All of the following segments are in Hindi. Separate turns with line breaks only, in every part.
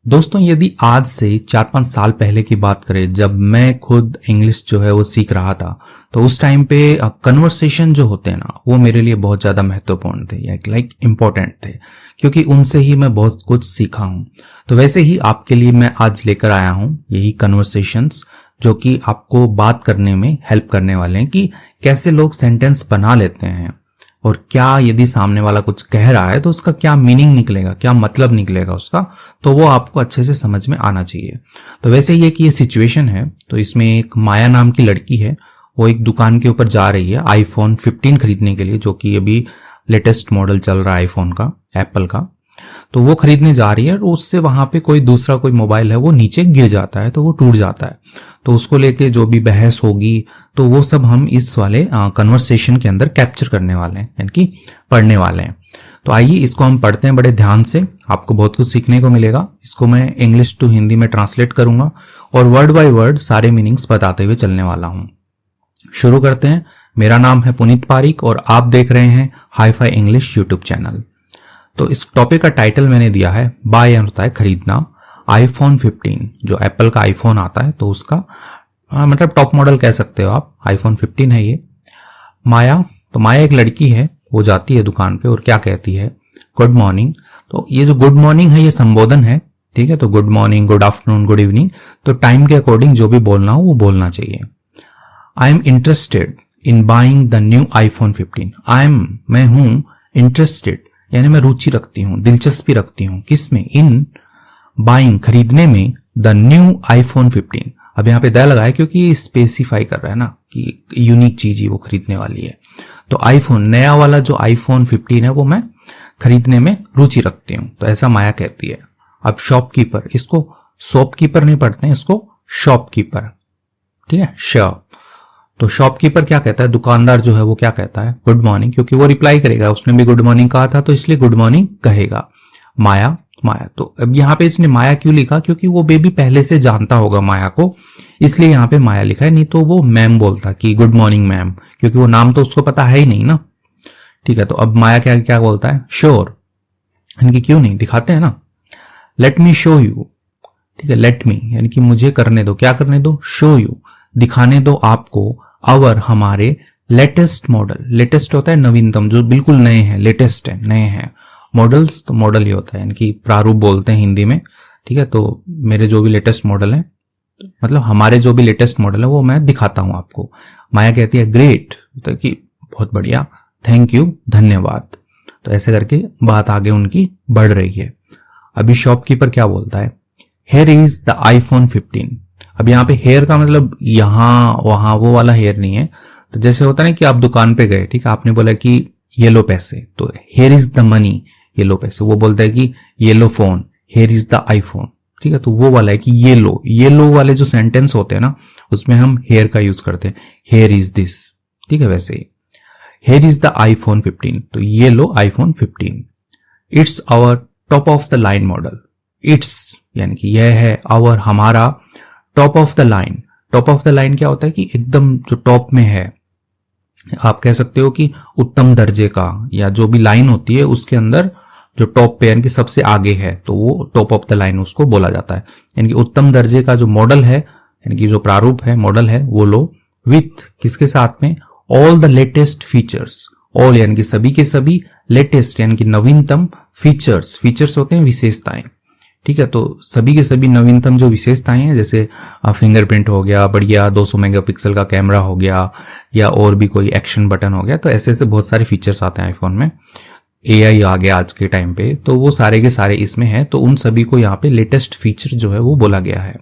दोस्तों, यदि आज से 4-5 साल पहले की बात करें, जब मैं खुद इंग्लिश जो है वो सीख रहा था, तो उस टाइम पे कन्वर्सेशन जो होते हैं ना, वो मेरे लिए बहुत ज़्यादा महत्वपूर्ण थे या लाइक इम्पोर्टेंट थे, क्योंकि उनसे ही मैं बहुत कुछ सीखा हूँ। तो वैसे ही आपके लिए मैं आज लेकर आया हूँ यही कन्वर्सेशंस, जो कि आपको बात करने में हेल्प करने वाले हैं कि कैसे लोग सेंटेंस बना लेते हैं और क्या यदि सामने वाला कुछ कह रहा है तो उसका क्या मीनिंग निकलेगा, क्या मतलब निकलेगा उसका, तो वो आपको अच्छे से समझ में आना चाहिए। तो वैसे ये कि ये सिचुएशन है, तो इसमें एक माया नाम की लड़की है, वो एक दुकान के ऊपर जा रही है आईफोन 15 खरीदने के लिए, जो कि अभी लेटेस्ट मॉडल चल रहा है आईफोन का, एप्पल का। तो वो खरीदने जा रही है और उससे वहां पे कोई दूसरा कोई मोबाइल है वो नीचे गिर जाता है, तो वो टूट जाता है। तो उसको लेके जो भी बहस होगी, तो वो सब हम इस वाले कन्वर्सेशन के अंदर कैप्चर करने वाले हैं, यानी कि पढ़ने वाले हैं। तो आइए इसको हम पढ़ते हैं बड़े ध्यान से, आपको बहुत कुछ सीखने को मिलेगा। इसको मैं इंग्लिश टू हिंदी में ट्रांसलेट करूंगा और वर्ड बाय वर्ड सारे मीनिंग्स बताते हुए चलने वाला हूं। शुरू करते हैं। मेरा नाम है पुनीत पारिक और आप देख रहे हैं hi fi English YouTube channel. तो इस टॉपिक का टाइटल मैंने दिया है बाय, होता है खरीदना, आईफोन 15, जो एप्पल का आईफोन आता है, तो उसका मतलब टॉप मॉडल कह सकते हो आप, आईफोन 15 है ये। माया, तो माया एक लड़की है, वो जाती है दुकान पे और क्या कहती है, गुड मॉर्निंग। तो ये जो गुड मॉर्निंग है ये संबोधन है, ठीक है। तो good morning, good afternoon, good evening, तो टाइम के अकॉर्डिंग जो भी बोलना हो वो बोलना चाहिए। I am interested in buying the new iPhone 15। मैं हूं इंटरेस्टेड, यानी मैं रुचि रखती हूं, दिलचस्पी रखती हूं, किसमें, इन बाइंग, खरीदने में, द न्यू आईफोन 15। अब यहां पे द लगाया क्योंकि स्पेसिफाई कर रहा है ना कि यूनिक चीज ही वो खरीदने वाली है। तो आईफोन, नया वाला जो आईफोन 15 है वो मैं खरीदने में रुचि रखती हूं, तो ऐसा माया कहती है। अब शॉपकीपर, इसको शॉपकीपर नहीं पढ़ते हैं, इसको शॉपकीपर, ठीक है, शॉप। तो शॉपकीपर क्या कहता है, दुकानदार जो है वो क्या कहता है, गुड मॉर्निंग, क्योंकि वो रिप्लाई करेगा, उसने भी गुड मॉर्निंग कहा था तो इसलिए गुड मॉर्निंग कहेगा। माया, तो अब यहाँ पे इसने माया क्यों लिखा, क्योंकि वो बेबी पहले से जानता होगा माया को, इसलिए यहाँ पे माया लिखा है, नहीं तो वो मैम बोलता कि गुड मॉर्निंग मैम, क्योंकि वो नाम तो उसको पता है ही नहीं ना, ठीक है। तो अब माया क्या क्या बोलता है, श्योर, यानी क्यों नहीं, दिखाते हैं ना। लेट मी शो यू, ठीक है, लेट मी यानी कि मुझे करने दो, क्या करने दो, शो यू, दिखाने दो आपको, अवर, हमारे, लेटेस्ट मॉडल, लेटेस्ट होता है नवीनतम, जो बिल्कुल नए हैं, लेटेस्ट है, नए हैं। मॉडल्स, तो मॉडल ही होता है, यानी कि प्रारूप बोलते हैं हिंदी में, ठीक है। तो मेरे जो भी लेटेस्ट मॉडल है, मतलब हमारे जो भी लेटेस्ट मॉडल है वो मैं दिखाता हूं आपको। माया कहती है ग्रेट, तो कि बहुत बढ़िया, थैंक यू, धन्यवाद। तो ऐसे करके बात आगे उनकी बढ़ रही है। अभी शॉपकीपर क्या बोलता है, हियर इज द आईफोन 15। अब यहाँ पे हेयर का मतलब यहां वहां वो वाला हेयर नहीं है। तो जैसे होता है ना कि आप दुकान पे गए, ठीक है, आपने बोला कि ये लो पैसे, तो हेयर इज द मनी, ये लो पैसे। वो बोलता है कि ये लो phone, here is the iPhone, ठीक है। तो वो वाला है कि ये लो वाले जो सेंटेंस होते हैं ना, उसमें हम हेयर का यूज करते हैं, हेयर इज दिस, ठीक है। वैसे ही हेयर इज द आईफोन 15, तो ये लो iPhone 15। It's our top of the line model, it's यानी कि यह है, आवर हमारा, top of the line, top of the line क्या होता है कि एकदम जो टॉप में है, आप कह सकते हो कि उत्तम दर्जे का, या जो भी लाइन होती है उसके अंदर जो टॉप पे यानी कि सबसे आगे है, तो वो टॉप ऑफ द लाइन उसको बोला जाता है। यानी कि उत्तम दर्जे का जो मॉडल है, यानी कि जो प्रारूप है, मॉडल है, वो लो, विथ, किसके साथ में, all the latest features, all यानी कि सभी के सभी, लेटेस्ट यानी कि नवीनतम, फीचर्स होते हैं विशेषताएं, ठीक है। तो सभी के सभी नवीनतम जो विशेषताएं हैं, जैसे फिंगरप्रिंट हो गया, बढ़िया 200 मेगापिक्सल का कैमरा हो गया, या और भी कोई एक्शन बटन हो गया, तो ऐसे ऐसे बहुत सारे फीचर्स आते हैं आईफोन में। एआई आ गया आज के टाइम पे, तो वो सारे के सारे इसमें है, तो उन सभी को यहाँ पे लेटेस्ट फीचर जो है वो बोला गया है,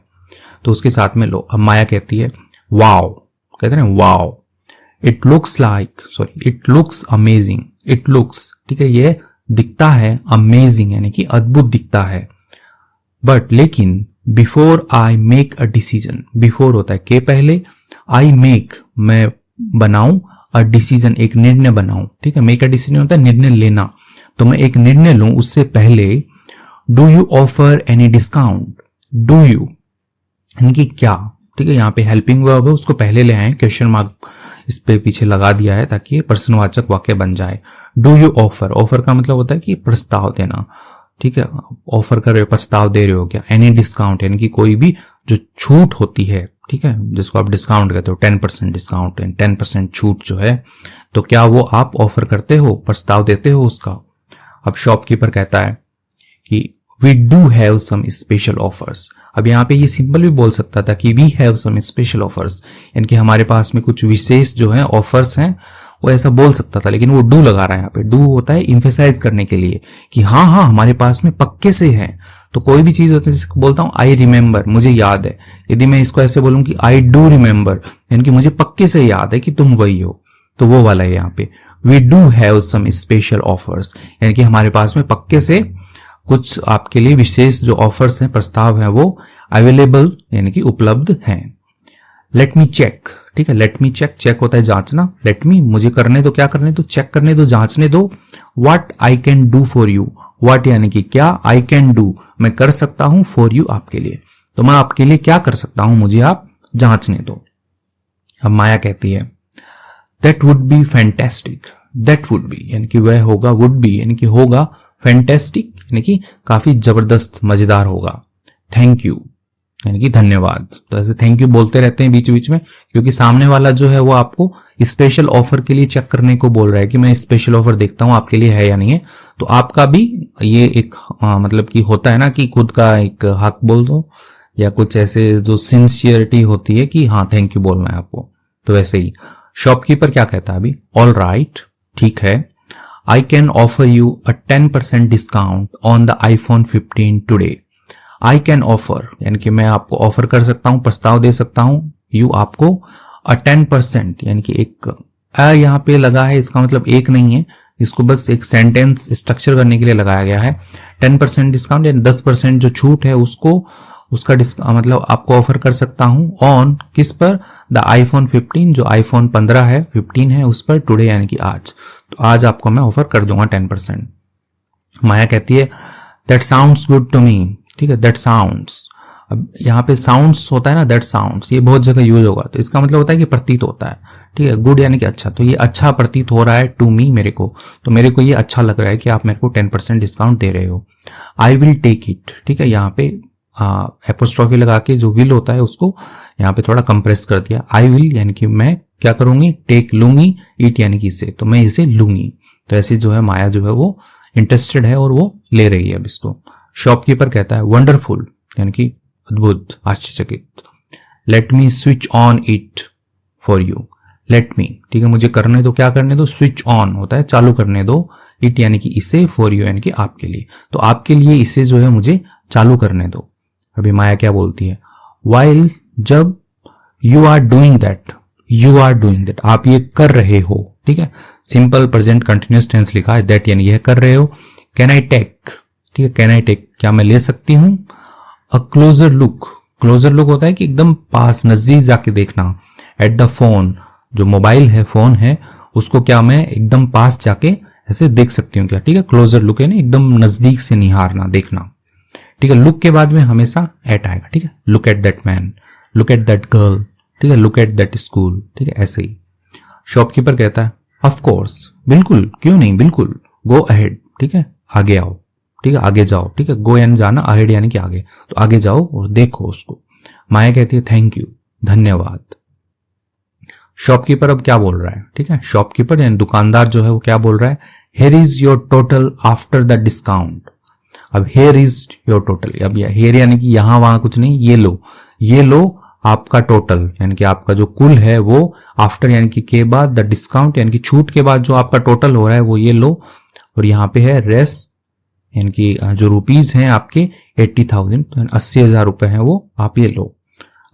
तो उसके साथ में लो। अब माया कहती है वाओ, कहते हैं wow, it looks amazing, it looks, ठीक है, ये दिखता है, अमेजिंग यानी कि अद्भुत दिखता है, बट लेकिन, before I make a decision, before होता है के पहले, आई मेक मैं बनाऊं, अ डिसीजन एक निर्णय बनाऊं, ठीक है। मेक अ डिसीजन होता है निर्णय लेना, तो मैं एक निर्णय लूं उससे पहले, do you offer any discount, do you यानी कि क्या, ठीक है। यहाँ पे हेल्पिंग वर्ब है, उसको पहले ले आए, क्वेश्चन मार्क इस पे पीछे लगा दिया है ताकि प्रश्नवाचक वाक्य बन जाए। डू यू ऑफर, ऑफर का मतलब होता है कि प्रस्ताव देना, ठीक है, ऑफर कर रहे हो, प्रस्ताव दे रहे हो क्या, एनी डिस्काउंट यानी कि कोई भी जो छूट होती है, ठीक है, जिसको आप डिस्काउंट कहते हो, 10% डिस्काउंट एंड 10% छूट जो है, तो क्या वो आप ऑफर करते हो, प्रस्ताव देते हो उसका। अब शॉपकीपर कहता है कि we do have some special offers. अब यहाँ पे ये सिंपल भी बोल सकता था कि we have some special offers, यानी कि हमारे पास में कुछ विशेष जो है ऑफर्स हैं, वो ऐसा बोल सकता था, लेकिन वो डू लगा रहा है यहाँ पे। डू होता है इम्फेसाइज करने के लिए कि हाँ हाँ हमारे पास में पक्के से है। तो कोई भी चीज होती है, जिसको बोलता हूँ आई रिमेंबर, मुझे याद है, यदि मैं इसको ऐसे बोलूँ कि आई डू रिमेंबर, यानी कि मुझे पक्के से याद है कि तुम वही हो, तो वो वाला है यहाँ पे। We do have some special offers, यानी कि हमारे पास में पक्के से कुछ आपके लिए विशेष जो ऑफर्स हैं, प्रस्ताव हैं, वो अवेलेबल यानी कि उपलब्ध हैं। लेट मी चेक, ठीक है, लेट मी चेक, चेक होता है जांचना, लेट मी मुझे करने दो, क्या करने दो, चेक करने दो, जांचने दो। What I can do for you, what यानी कि क्या, आई कैन डू मैं कर सकता हूं, फॉर यू आपके लिए, तो मैं आपके लिए क्या कर सकता हूं, मुझे आप जांचने दो। अब माया कहती है that would be fantastic, that would be यानी कि वह होगा, वुड बी यानी कि होगा, फैंटेस्टिक यानी कि काफी जबरदस्त मजेदार होगा, थैंक यू यानी कि धन्यवाद। तो ऐसे थैंक यू बोलते रहते हैं बीच बीच में, क्योंकि सामने वाला जो है वो आपको स्पेशल ऑफर के लिए चेक करने को बोल रहा है कि मैं स्पेशल ऑफर देखता हूं आपके लिए है या नहीं है। तो आपका भी ये एक मतलब कि होता है ना कि खुद का एक हक बोल दो, या कुछ ऐसे जो सिंसियरिटी होती है कि हाँ थैंक यू बोलना है आपको। तो वैसे ही शॉपकीपर क्या कहता है अभी, ऑल राइट, ठीक है, I can offer you a 10% discount on the iPhone 15 today. I can offer यानी कि मैं आपको ऑफर कर सकता हूं, प्रस्ताव दे सकता हूं, यू आपको, अ 10% यानी कि एक यहां पे लगा है, इसका मतलब एक नहीं है, इसको बस एक सेंटेंस स्ट्रक्चर करने के लिए लगाया गया है। 10% डिस्काउंट यानी 10% जो छूट है उसको, उसका मतलब आपको ऑफर कर सकता हूं, ऑन किस पर, द आईफोन 15 जो आईफोन 15 है, 15 है उस पर, टुडे यानी कि आज, तो आज आपको मैं ऑफर कर दूंगा 10%। माया कहती है that sounds good to me, ठीक है, दैट साउंड्स, अब यहाँ पे साउंड्स होता है ना, दैट साउंड्स ये बहुत जगह यूज होगा, तो इसका मतलब होता है कि प्रतीत होता है, ठीक है, गुड यानी कि अच्छा, तो ये अच्छा प्रतीत हो रहा है टू मी मेरे को, तो मेरे को ये अच्छा लग रहा है कि आप मेरे को 10% डिस्काउंट दे रहे हो। आई विल टेक इट, ठीक है, यहाँ पे एपोस्ट्रॉफी लगा के जो विल होता है उसको यहाँ पे थोड़ा कंप्रेस कर दिया, आई विल यानी कि मैं क्या करूंगी, टेक लूंगी, इट यानी कि इसे, तो मैं इसे लूंगी। तो ऐसे जो है माया जो है वो इंटरेस्टेड है और वो ले रही है अब इसको। शॉपकीपर कहता है वंडरफुल यानी कि अद्भुत, आश्चर्यचकित, let me switch on it for you, let me, ठीक है, मुझे करने दो, क्या करने दो, स्विच ऑन होता है चालू करने दो, इट यानी कि इसे, फॉर यू यानी कि आपके लिए, तो आपके लिए इसे जो है मुझे चालू करने दो। अभी माया क्या बोलती है, वाइल जब, you are doing that, you are doing that आप ये कर रहे हो, ठीक है, सिंपल प्रेजेंट कंटिन्यूअस टेंस लिखा है, दैट यानी यह कर रहे हो। कैन आई टेक, ठीक है, कैन आई टेक क्या मैं ले सकती हूं, अ क्लोजर लुक, क्लोजर लुक होता है कि एकदम पास नजदीक जाके देखना, एट द फोन जो मोबाइल है, फोन है, उसको क्या मैं एकदम पास जाके ऐसे देख सकती हूँ क्या, ठीक है, क्लोजर लुक है ना एकदम नजदीक से निहारना, देखना, ठीक है, लुक के बाद में हमेशा एट आएगा, ठीक है, look at that man, look at that girl, ठीक है, लुक एट दैट स्कूल, ठीक है, ऐसे ही। शॉपकीपर कहता है ऑफ कोर्स, बिल्कुल, क्यों नहीं, बिल्कुल, गो अहेड, ठीक है, आगे आओ, ठीक है, आगे जाओ, ठीक है, गो यानी जाना, अहेड यानी कि आगे, तो आगे जाओ और देखो उसको। माया कहती है थैंक यू, धन्यवाद। शॉपकीपर अब क्या बोल रहा है, ठीक है, शॉपकीपर यानी दुकानदार जो है वो क्या बोल रहा है, here is your total after the discount. अब हेयर इज योर टोटल, अब हेयर यानी कि यहां वहां कुछ नहीं, ये लो, ये लो आपका टोटल यानी कि आपका जो कुल है वो, आफ्टर यानी कि के बाद, द डिस्काउंट यानी कि छूट के बाद जो आपका टोटल हो रहा है वो ये लो, और यहाँ पे है रेस यानी कि जो रुपीज हैं आपके 80,000, तो 80,000 रुपए हैं वो आप ये लो।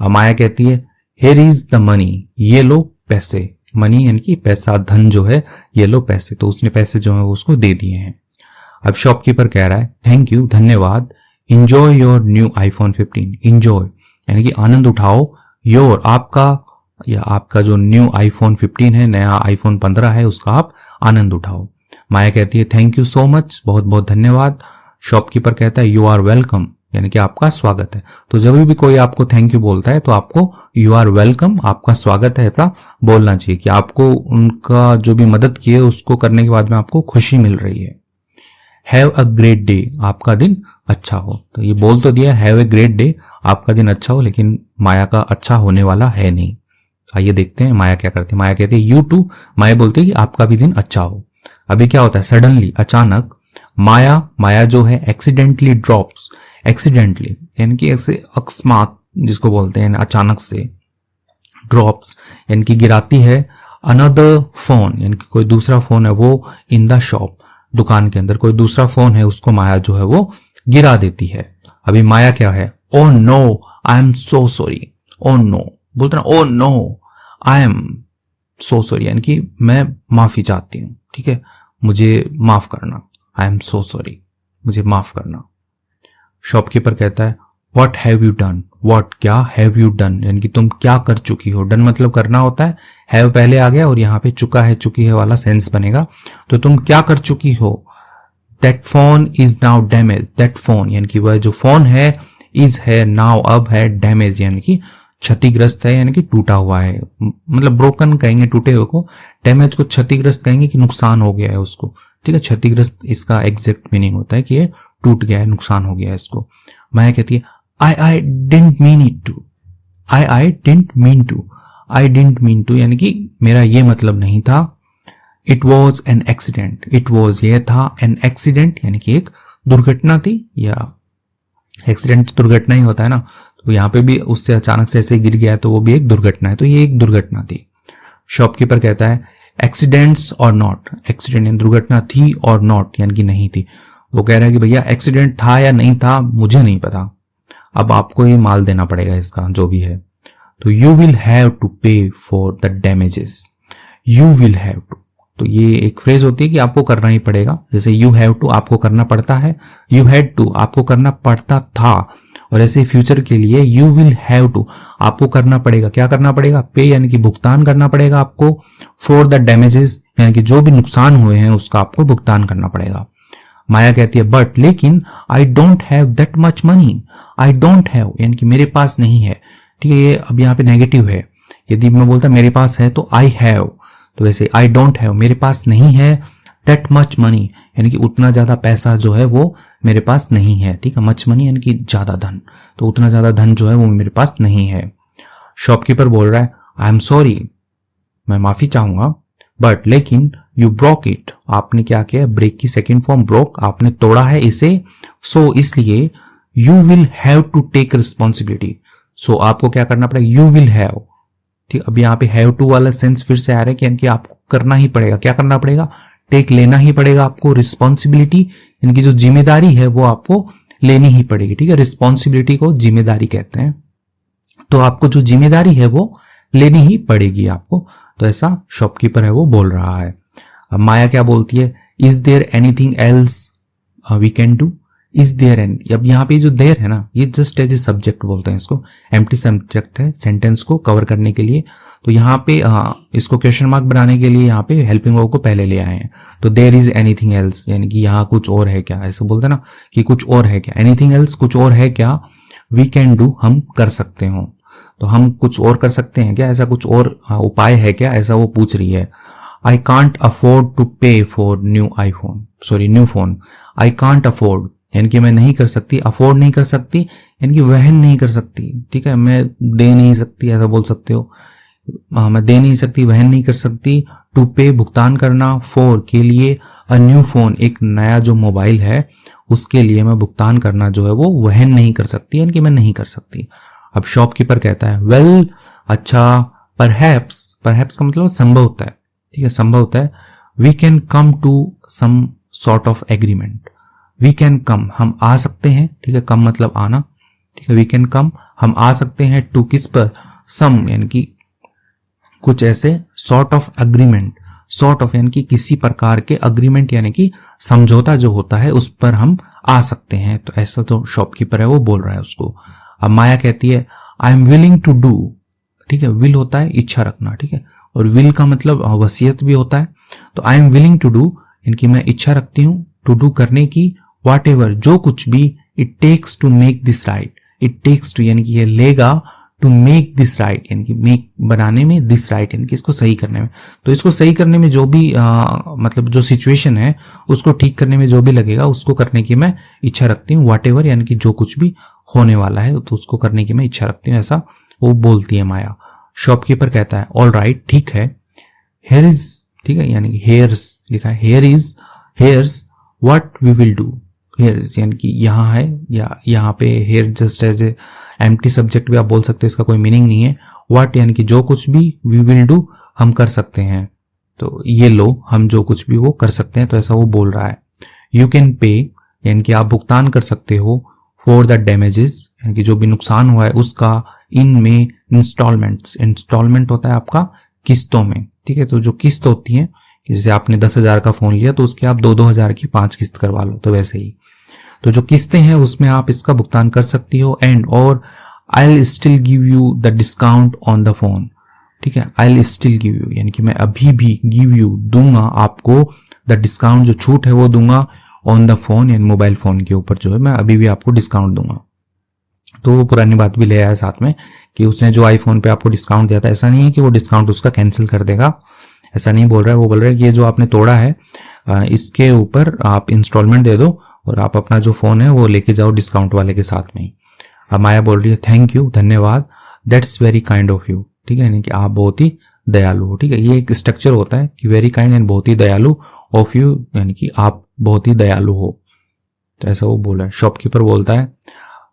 अब माया कहती है हेयर इज द मनी, ये लो पैसे, मनी यानी कि पैसा, धन जो है, ये लो पैसे, तो उसने पैसे जो है वो उसको दे दिए हैं। अब शॉपकीपर कह रहा है थैंक यू, धन्यवाद, enjoy your new iPhone 15, enjoy यानी कि आनंद उठाओ, योर आपका, या आपका जो न्यू आईफोन 15 है, नया आईफोन 15 है, उसका आप आनंद उठाओ। माया कहती है थैंक यू सो मच, बहुत बहुत धन्यवाद। शॉपकीपर कहता है यू आर वेलकम यानी कि आपका स्वागत है। तो जब भी कोई आपको थैंक यू बोलता है तो आपको यू आर वेलकम, आपका स्वागत है, ऐसा बोलना चाहिए कि आपको उनका जो भी मदद की है उसको करने के बाद में आपको खुशी मिल रही है। हैव अ ग्रेट डे, आपका दिन अच्छा हो। तो ये बोल तो दिया हैव ए ग्रेट डे, आपका दिन अच्छा हो, लेकिन माया का अच्छा होने वाला है नहीं। आइए देखते हैं माया क्या करती है। माया कहती है यू टू, माया बोलती है कि आपका भी दिन अच्छा हो। अभी क्या होता है, सडनली, अचानक माया जो है एक्सीडेंटली ड्रॉप्स, एक्सीडेंटली यानी कि ऐसे अकस्मात जिसको बोलते हैं अचानक से, ड्रॉप्स यानी कि गिराती है, अनदर फोन यानी कि कोई दूसरा फोन है वो इन द शॉप, दुकान के अंदर कोई दूसरा फोन है उसको माया जो है वो गिरा देती है। अभी माया क्या है, oh no I am so sorry, oh no बोलते ना, oh no I am so sorry यानी कि मैं माफी चाहती हूँ, ठीक है, मुझे माफ करना, आई एम सो सॉरी, मुझे माफ करना। शॉपकीपर कहता है what have you done, what क्या, हैव यू डन यानी कि तुम क्या कर चुकी हो, डन मतलब करना होता है, हैव पहले आ गया और यहाँ पे चुका है चुकी है वाला सेंस बनेगा, तो तुम क्या कर चुकी हो। That phone is now damage, that phone यानी कि वह जो फोन है, इज है, नाउ अब है, डैमेज यानी कि क्षतिग्रस्त है, यानी कि टूटा हुआ है, मतलब ब्रोकन कहेंगे टूटे हुए को, डैमेज को क्षतिग्रस्त कहेंगे कि नुकसान हो गया है उसको, ठीक है, क्षतिग्रस्त इसका एग्जैक्ट मीनिंग होता है कि ये टूट गया है, नुकसान हो गया है इसको। माया कहती है I didn't mean it to, I didn't mean to, I didn't mean to यानी कि मेरा ये मतलब नहीं था। It was an accident, it was यह था, एन एक्सीडेंट यानी कि एक दुर्घटना थी, या एक्सीडेंट तो दुर्घटना ही होता है ना, तो यहाँ पे भी उससे अचानक से ऐसे गिर गया तो वो भी एक दुर्घटना है, तो ये एक दुर्घटना थी। शॉपकीपर कहता है एक्सीडेंट्स और नॉट, एक्सीडेंट यानी दुर्घटना थी और नॉट यानी कि नहीं थी। वो कह रहा है कि भैया एक्सीडेंट था या नहीं था मुझे नहीं पता, अब आपको ही माल देना पड़ेगा इसका जो भी है। तो you will have to pay for the damages, you will have to, तो ये एक फ्रेज होती है कि आपको करना ही पड़ेगा, जैसे यू हैव टू आपको करना पड़ता है, यू हैड टू आपको करना पड़ता था, और ऐसे फ्यूचर के लिए यू विल हैव टू आपको करना पड़ेगा, क्या करना पड़ेगा, पे यानी कि भुगतान करना पड़ेगा आपको, फॉर द डैमेजेस यानी कि जो भी नुकसान हुए हैं उसका आपको भुगतान करना पड़ेगा। माया कहती है बट लेकिन I don't have that much money, I don't have यानी कि मेरे पास नहीं है, ठीक है, ये अब यहाँ पे नेगेटिव है, यदि मैं बोलता मेरे पास है तो आई हैव, तो वैसे आई डोंट हैव मेरे पास नहीं है, दैट मच मनी यानी कि उतना ज्यादा पैसा जो है वो मेरे पास नहीं है, ठीक है, मच मनी यानी कि ज्यादा धन, तो उतना ज्यादा धन जो है वो मेरे पास नहीं है। शॉपकीपर बोल रहा है आई एम सॉरी, मैं माफी चाहूंगा, बट लेकिन यू ब्रोक इट, आपने क्या किया, ब्रेक की सेकेंड फॉर्म ब्रोक, आपने तोड़ा है इसे, सो इसलिए you will have to take responsibility, so आपको क्या करना पड़ेगा, यू विल हैव, ठीक, अब यहाँ पे हैव टू वाला सेंस फिर से आ रहा है कि यानी कि आपको करना ही पड़ेगा, क्या करना पड़ेगा, टेक लेना ही पड़ेगा आपको, रिस्पॉन्सिबिलिटी यानी कि जो जिम्मेदारी है वो आपको लेनी ही पड़ेगी, ठीक है, रिस्पॉन्सिबिलिटी को जिम्मेदारी कहते हैं, तो आपको जो जिम्मेदारी है वो लेनी ही पड़ेगी आपको, तो ऐसा शॉपकीपर है वो बोल रहा है। अब माया क्या बोलती है, is there anything else we can do, is there any, अब यहाँ पे जो देयर है ना ये जस्ट एज ए सब्जेक्ट बोलते हैं इसको, एम्प्टी सब्जेक्ट है सेंटेंस को कवर करने के लिए, तो यहाँ पे इसको क्वेश्चन मार्क बनाने के लिए यहाँ पे हेल्पिंग वर्ब को पहले ले आए हैं, तो देयर इज एनीथिंग एल्स यानी कि यहाँ कुछ और है क्या, ऐसे बोलते हैं ना कि कुछ और है क्या, एनीथिंग एल्स कुछ और है क्या, वी कैन डू हम कर सकते हो, तो हम कुछ और कर सकते हैं क्या, ऐसा कुछ और उपाय है क्या, ऐसा वो पूछ रही है। I can't afford to pay for new iPhone, sorry new phone, I can't afford यानी कि मैं नहीं कर सकती, अफोर्ड नहीं कर सकती यानी कि वहन नहीं कर सकती, ठीक है, मैं दे नहीं सकती ऐसा बोल सकते हो, मैं दे नहीं सकती, वहन नहीं कर सकती, टू पे भुगतान करना, फॉर के लिए, अ न्यू फोन एक नया जो मोबाइल है उसके लिए मैं भुगतान करना जो है वो वहन नहीं कर सकती यानी कि मैं नहीं कर सकती। अब शॉपकीपर कहता है वेल अच्छा, परहैप्स, परहैप्स का मतलब संभव होता है, ठीक है, संभव होता है, we can come to some sort of agreement, we can come हम आ सकते हैं, ठीक है, कम मतलब आना, ठीक है, वी कैन कम हम आ सकते हैं, टू किस पर, सम यानी कि कुछ ऐसे, sort of agreement, sort of यानी कि किसी प्रकार के, अग्रीमेंट यानी कि समझौता जो होता है उस पर हम आ सकते हैं, तो ऐसा तो शॉपकीपर है वो बोल रहा है उसको। अब माया कहती है I am willing to do, ठीक है, विल होता है इच्छा रखना, ठीक है, और विल का मतलब वसीयत भी होता है, तो I am willing to do यानी कि मैं इच्छा रखती हूँ, टू डू करने की, वॉट एवर जो कुछ भी, it takes to make this right, it takes to यानी कि ये लेगा, टू मेक दिस राइट, यानी कि मेक बनाने में, दिस राइट यानी कि इसको सही करने में। तो इसको सही करने में जो भी मतलब जो सिचुएशन है उसको ठीक करने में जो भी लगेगा उसको करने की मैं इच्छा रखती हूँ, वॉट एवर यानी कि जो कुछ भी होने वाला है तो उसको करने की मैं इच्छा रखती हूँ, ऐसा वो बोलती है माया। शॉपकीपर कहता है ऑल राइट, ठीक है, हेयर इज, ठीक है, यानी हेयर्स लिखा है, here's what we will do, here's यानी कि यहाँ है, या यहाँ पे here just as a empty subject भी आप बोल सकते हैं, इसका कोई मीनिंग नहीं है। व्हाट यानी कि जो कुछ भी, वी विल डू हम कर सकते हैं, तो ये लो हम जो कुछ भी वो कर सकते हैं, तो ऐसा वो बोल रहा है। यू कैन पे यानी कि आप भुगतान कर सकते हो, फॉर द डैमेजेस यानी कि जो भी नुकसान हुआ है उसका, इन में इंस्टॉलमेंट्स, इंस्टॉलमेंट होता है आपका किस्तों में, ठीक है, तो जो किस्त होती है, जैसे आपने 10,000 का फोन लिया तो उसके आप 2-2 हजार की 5 किस्त करवा लो, तो वैसे ही तो जो किस्तें हैं उसमें आप इसका भुगतान कर सकती हो। एंड और I will still give you the discount on the phone, ठीक है, I will still give you यानी कि मैं अभी भी, गिव यू दूंगा आपको, द डिस्काउंट जो छूट है वो दूंगा, ऑन द फोन यानी मोबाइल फोन के ऊपर जो है मैं अभी भी आपको डिस्काउंट दूंगा। तो वो पुरानी बात भी ले आया साथ में कि उसने जो आईफोन पे आपको डिस्काउंट दिया था, ऐसा नहीं है कि वो डिस्काउंट उसका कैंसिल कर देगा, ऐसा नहीं बोल रहा है, वो बोल रहा है कि ये जो आपने तोड़ा है इसके ऊपर आप इंस्टॉलमेंट दे दो और आप अपना जो फोन है वो लेके जाओ डिस्काउंट वाले के साथ में ही। अब माया बोल रही है थैंक यू, धन्यवाद, that's very kind of you, ठीक है, यानी कि आप बहुत ही दयालु हो, ठीक है, ये एक स्ट्रक्चर होता है कि वेरी काइंड एंड बहुत ही दयालु, ऑफ यू यानी कि आप बहुत ही दयालु हो, तो ऐसा वो बोला है। शॉपकीपर बोलता है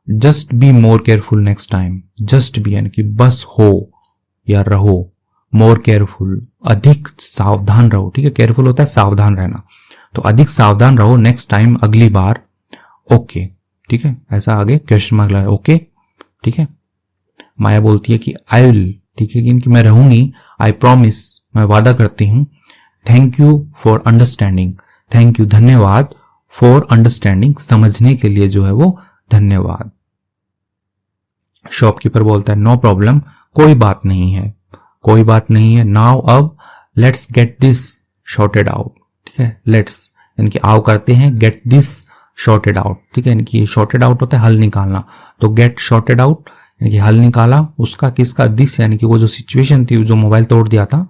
just be more careful next time, just be यानी कि बस हो या रहो, मोर केयरफुल अधिक सावधान रहो, ठीक है, केयरफुल होता है सावधान रहना, तो अधिक सावधान रहो नेक्स्ट टाइम अगली बार, ओके, ठीक है, ऐसा आगे क्वेश्चन मार्क लगा, ओके, ठीक है। माया बोलती है कि आई विल, ठीक है, कि मैं रहूंगी, आई प्रॉमिस मैं वादा करती हूँ, thank you for understanding, thank you धन्यवाद, फॉर अंडरस्टैंडिंग समझने के लिए जो है वो धन्यवाद। शॉपकीपर बोलता है नो प्रॉब्लम, कोई बात नहीं है, कोई बात नहीं है, नाउ अब let's get this shorted out, ठीक है, लेट्स यानी कि आओ करते हैं, गेट दिस शॉर्टेड आउट, ठीक है, यानी कि शॉर्टेड आउट होता है हल निकालना, तो गेट शॉर्टेड आउट यानी कि हल निकाला उसका, किसका, दिस यानी कि वो जो सिचुएशन थी जो मोबाइल तोड़ दिया था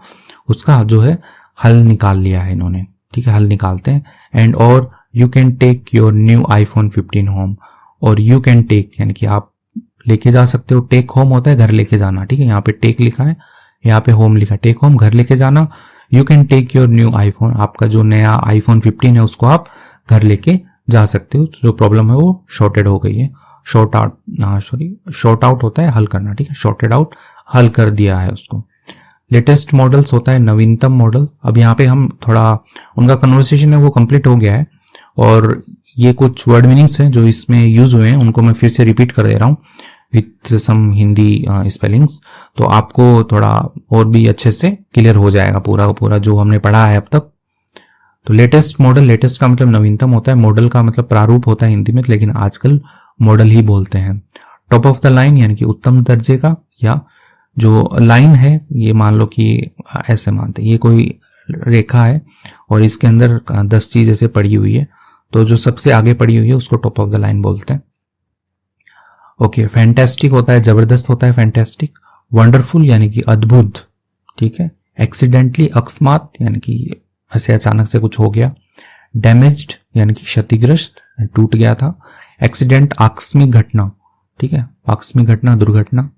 उसका जो है हल निकाल लिया है इन्होंने, ठीक है, हल निकालते हैं। एंड और you can take your new iPhone 15 home, और यू कैन टेक यानी कि आप लेके जा सकते हो, टेक होम होता है घर लेके जाना, ठीक है, यहाँ पे टेक लिखा है, यहाँ पे होम लिखा है, टेक होम घर लेके जाना, you can take your new iPhone, आपका जो नया आईफोन 15 है उसको आप घर लेके जा सकते हो, तो जो प्रॉब्लम है वो शॉर्टेड हो गई है, शॉर्ट आउट होता है हल करना, ठीक है, शॉर्टेड आउट हल कर दिया है उसको। लेटेस्ट मॉडल्स होता है नवीनतम मॉडल, अब यहाँ पे हम थोड़ा उनका कन्वर्सेशन है वो कंप्लीट हो गया है, और ये कुछ वर्ड मीनिंग्स हैं जो इसमें यूज हुए हैं उनको मैं फिर से रिपीट कर दे रहा हूँ विथ सम हिंदी स्पेलिंग्स, तो आपको थोड़ा और भी अच्छे से क्लियर हो जाएगा पूरा का पूरा जो हमने पढ़ा है अब तक। तो लेटेस्ट मॉडल, लेटेस्ट का मतलब नवीनतम होता है, मॉडल का मतलब प्रारूप होता है हिंदी में, लेकिन आजकल मॉडल ही बोलते हैं। टॉप ऑफ द लाइन यानी कि उत्तम दर्जे का, या जो लाइन है ये मान लो कि ऐसे मानते हैं ये कोई रेखा है और इसके अंदर 10 चीज ऐसे पड़ी हुई है, तो जो सबसे आगे पड़ी हुई है उसको टॉप ऑफ द लाइन बोलते हैं। ओके, फैंटास्टिक होता है जबरदस्त होता है फैंटास्टिक, वंडरफुल यानी कि अद्भुत, ठीक है, एक्सीडेंटली अकस्मात यानी कि ऐसे अचानक से कुछ हो गया, डैमेज्ड यानी कि क्षतिग्रस्त टूट गया था, एक्सीडेंट आकस्मिक घटना, ठीक है, आकस्मिक घटना दुर्घटना,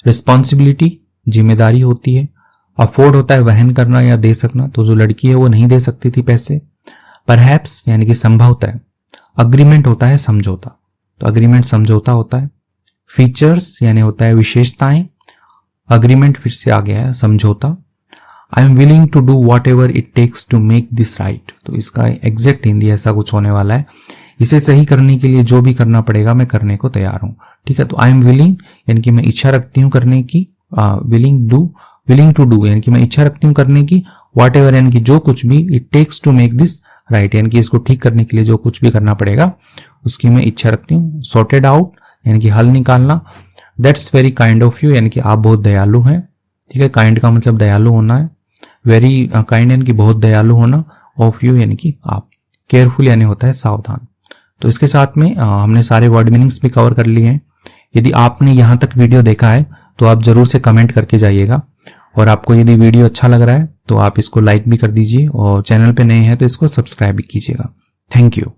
रिस्पॉन्सिबिलिटी जिम्मेदारी होती है, अफोर्ड होता है वहन करना या दे सकना, तो जो लड़की है वो नहीं दे सकती थी पैसे, परहैप्स यानी कि संभवतः, अग्रीमेंट होता है समझौता, तो अग्रीमेंट समझौता होता है, फीचर्स यानी होता है विशेषताएं, अग्रीमेंट फिर से आ गया है समझौता, I am willing to do whatever it takes to make this right, तो इसका एग्जैक्ट हिंदी ऐसा कुछ होने वाला है, इसे सही करने के लिए जो भी करना पड़ेगा मैं करने को तैयार हूं, ठीक है, तो आई एम विलिंग यानी कि मैं इच्छा रखती हूँ करने की, विलिंग टू डू यानी कि मैं इच्छा रखती हूँ करने की, वॉट एवर यानी कि जो कुछ भी, it takes to make this right यानी कि इसको ठीक करने के लिए जो कुछ भी करना पड़ेगा उसकी मैं इच्छा रखती हूँ, सॉर्टेड आउट यानी कि हल निकालना, that's very kind of you यानी कि आप बहुत दयालु हैं, ठीक है, काइंड का मतलब दयालु होना है, वेरी काइंड यानी कि बहुत दयालु होना, ऑफ यू यानी कि आप, केयरफुल यानी होता है सावधान। तो इसके साथ में हमने सारे वर्ड मीनिंग्स भी कवर कर लिए हैं। यदि आपने यहाँ तक वीडियो देखा है तो आप जरूर से कमेंट करके जाइएगा। और आपको यदि वीडियो अच्छा लग रहा है तो आप इसको लाइक भी कर दीजिए और चैनल पे नए हैं तो इसको सब्सक्राइब भी कीजिएगा। Thank you.